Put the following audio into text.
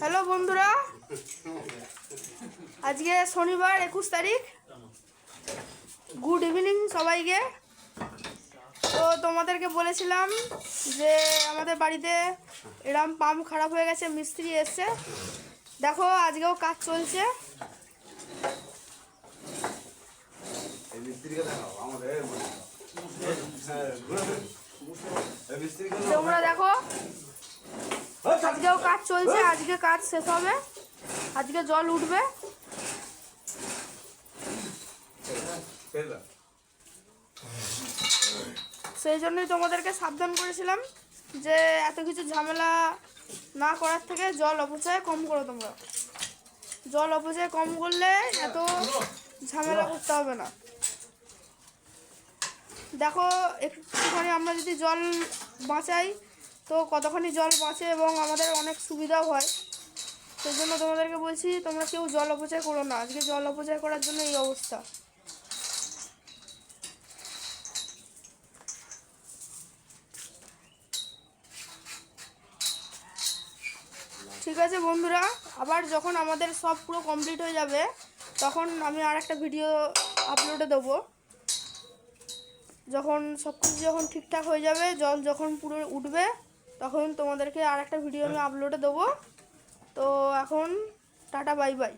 Hello বন্ধুরা, আজকে শনিবার 21 তারিখ। গুড ইভিনিং সবাইকে। তো তোমাদেরকে বলেছিলাম যে আমাদের বাড়িতে এরম পাম্প খারাপ হয়ে গেছে, মিস্ত্রি এসছে। দেখো আজকেও কাজ চলছে। তোমরা দেখো আজকেও কাজ চলছে, আজকে কাজ শেষ হবে, আজকে জল উঠবে। সেই জন্যই তোমাদেরকে সাবধান করেছিলাম যে এত কিছু ঝামেলা না করার থেকে জল অপচয় কম করো। তোমরা জল অপচয় কম করলে এত ঝামেলা করতে হবে না। দেখো একটুখানি আমরা যদি জল বাঁচাই তো কতখানি জল বাঁচে এবং আমাদের অনেক সুবিধাও হয়। সেই জন্য তোমাদেরকে বলছি তোমরা কেউ জল অপচয় করো না। আজকে জল অপচয় করার জন্য এই অবস্থা। ঠিক আছে বন্ধুরা, আবার যখন আমাদের সব পুরো কমপ্লিট হয়ে যাবে তখন আমি আর একটা ভিডিও আপলোডে দেবো। যখন সব কিছু যখন ঠিকঠাক হয়ে যাবে, জল যখন পুরো উঠবে তখন তোমাদেরকে আর একটা ভিডিও আমি আপলোডে দেবো। তো এখন টাটা, বাই বাই।